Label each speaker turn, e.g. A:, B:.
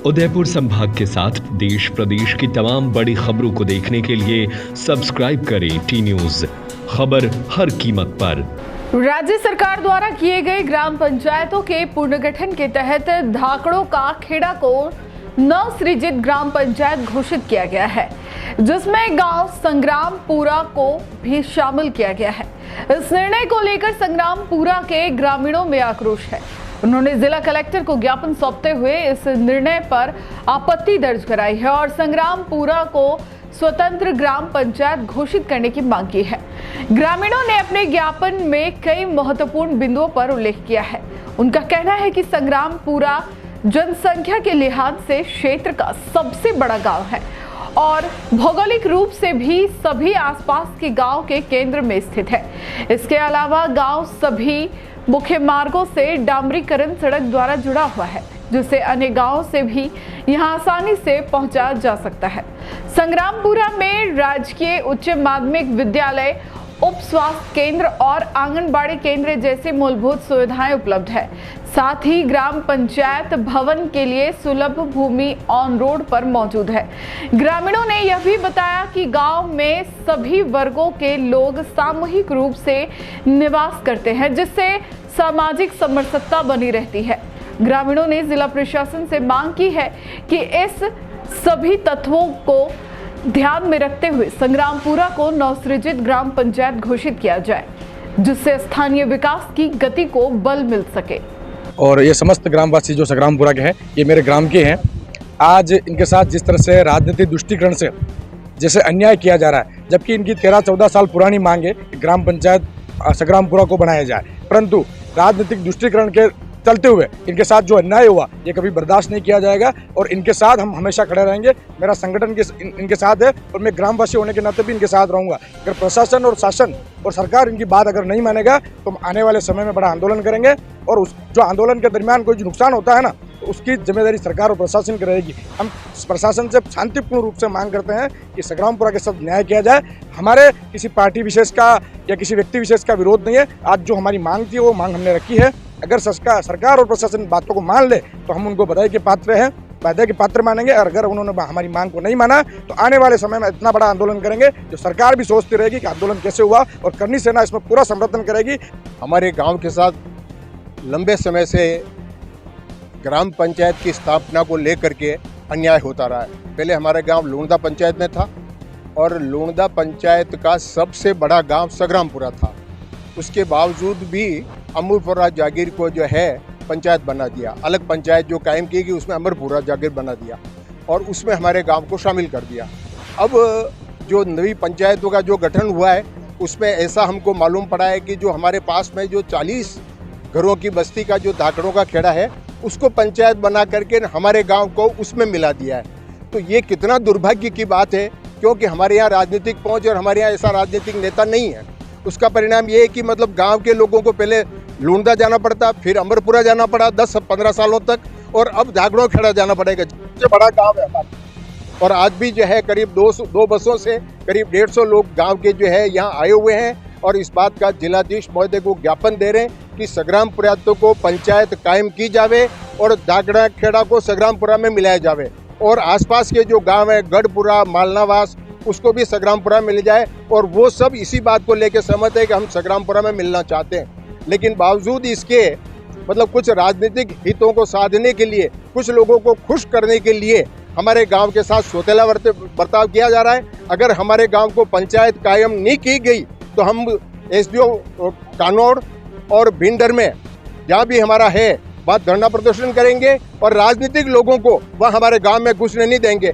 A: उदयपुर संभाग के साथ देश प्रदेश की तमाम बड़ी खबरों को देखने के लिए सब्सक्राइब करें टी न्यूज, खबर हर कीमत पर।
B: राज्य सरकार द्वारा किए गए ग्राम पंचायतों के पुनर्गठन के तहत धाकड़ों का खेड़ा को नवसृजित ग्राम पंचायत घोषित किया गया है, जिसमें गांव संग्रामपुरा को भी शामिल किया गया है। इस निर्णय को लेकर संग्रामपुरा के ग्रामीणों में आक्रोश है। उन्होंने जिला कलेक्टर को ज्ञापन सौंपते हुए इस निर्णय पर आपत्ति दर्ज कराई है और संग्रामपुरा को स्वतंत्र ग्राम पंचायत घोषित करने की मांग की है। ग्रामीणों ने अपने ज्ञापन में कई महत्वपूर्ण बिंदुओं पर उल्लेख किया है। उनका कहना है कि संग्रामपुरा जनसंख्या के लिहाज से क्षेत्र का सबसे बड़ा गांव है और भौगोलिक रूप से भी सभी आसपास के गांव के केंद्र में स्थित है। इसके अलावा गांव सभी मुख्य मार्गों से डामरीकरण सड़क द्वारा जुड़ा हुआ है, जिससे अन्य गांवों से भी यहां आसानी से पहुंचा जा सकता है। संग्रामपुरा में राजकीय उच्च माध्यमिक विद्यालय, उप स्वास्थ्य केंद्र और आंगनबाड़ी केंद्र जैसी मूलभूत सुविधाएं उपलब्ध है। साथ ही ग्राम पंचायत भवन के लिए सुलभ भूमि ऑन रोड पर मौजूद है। ग्रामीणों ने यह भी बताया कि गांव में सभी वर्गों के लोग सामूहिक रूप से निवास करते हैं, जिससे सामाजिक समरसता बनी रहती है। ग्रामीणों ने जिला प्रशासन से मांग की है कि इस सभी तत्वों को ध्यान में रखते हुए संग्रामपुरा को नवसृजित ग्राम पंचायत घोषित किया जाए, जिससे स्थानीय विकास की गति को बल मिल सके।
C: और ये समस्त ग्रामवासी जो संग्रामपुरा के हैं, ये मेरे ग्राम के हैं। आज इनके साथ जिस तरह से राजनीतिक दृष्टिकोण से जैसे अन्याय किया जा रहा है, जबकि इनकी 13-14 साल पुरानी मांग है कि ग्राम पंचायत संग्रामपुरा को बनाया जाए, परंतु राजनीतिक दृष्टिकोण के चलते हुए इनके साथ जो अन्याय हुआ ये कभी बर्दाश्त नहीं किया जाएगा और इनके साथ हम हमेशा खड़े रहेंगे। मेरा संगठन इनके साथ है और मैं ग्रामवासी होने के नाते भी इनके साथ रहूंगा। अगर प्रशासन और शासन और सरकार इनकी बात अगर नहीं मानेगा तो हम आने वाले समय में बड़ा आंदोलन करेंगे और उस जो आंदोलन के दरमियान कोई जो नुकसान होता है ना, तो उसकी जिम्मेदारी सरकार और प्रशासन की रहेगी। हम प्रशासन से शांतिपूर्ण रूप से मांग करते हैं कि संग्रामपुरा के साथ न्याय किया जाए। हमारे किसी पार्टी विशेष का या किसी व्यक्ति विशेष का विरोध नहीं है। आज जो हमारी मांग थी वो मांग हमने रखी है। अगर सरकार और प्रशासन बातों को मान ले तो हम उनको बधाई के पात्र हैं, वादे के पात्र मानेंगे। और अगर उन्होंने हमारी मांग को नहीं माना तो आने वाले समय में इतना बड़ा आंदोलन करेंगे जो सरकार भी सोचती रहेगी कि आंदोलन कैसे हुआ, और करनी सेना इसमें पूरा समर्थन करेगी।
D: हमारे गांव के साथ लंबे समय से ग्राम पंचायत की स्थापना को लेकर के अन्याय होता रहा है। पहले हमारे गांव लूणदा पंचायत में था और लूणदा पंचायत का सबसे बड़ा गांव संग्रामपुरा था। उसके बावजूद भी अमरपुरा जागीर को जो है पंचायत बना दिया। अलग पंचायत जो कायम की गई उसमें अमरपुरा जागीर बना दिया और उसमें हमारे गांव को शामिल कर दिया। अब जो नई पंचायतों का जो गठन हुआ है उसमें ऐसा हमको मालूम पड़ा है कि जो हमारे पास में जो 40 घरों की बस्ती का जो धाकड़ों का खेड़ा है उसको पंचायत बना करके हमारे गाँव को उसमें मिला दिया है। तो ये कितना दुर्भाग्य की बात है, क्योंकि हमारे यहाँ राजनीतिक पहुँच और हमारे यहाँ ऐसा राजनीतिक नेता नहीं है। उसका परिणाम ये है कि मतलब गांव के लोगों को पहले लूणदा जाना पड़ता, फिर अमरपुरा जाना पड़ा 10-15 सालों तक, और अब धाकड़ों खेड़ा जाना पड़ेगा। सबसे बड़ा गांव है हमारा। और आज भी जो है करीब 2 बसों से करीब 150 लोग गांव के जो है यहाँ आए हुए हैं और इस बात का जिलाधीश महोदय को ज्ञापन दे रहे हैं कि संग्रामपुरा को पंचायत कायम की जावे और धाकड़ा खेड़ा को संग्रामपुरा में मिलाया जावे, और आसपास के जो गाँव है गढ़पुरा, मालनावास, उसको भी संग्रामपुरा मिल जाए। और वो सब इसी बात को लेकर सहमत है कि हम संग्रामपुरा में मिलना चाहते हैं। लेकिन बावजूद इसके मतलब कुछ राजनीतिक हितों को साधने के लिए, कुछ लोगों को खुश करने के लिए हमारे गांव के साथ सौतेला बर्ताव किया जा रहा है। अगर हमारे गांव को पंचायत कायम नहीं की गई तो हम SDO कानौड़ और भिंडर में जहाँ भी हमारा है वहाँ धरना प्रदर्शन करेंगे और राजनीतिक लोगों को वह हमारे गांव में घुसने नहीं देंगे।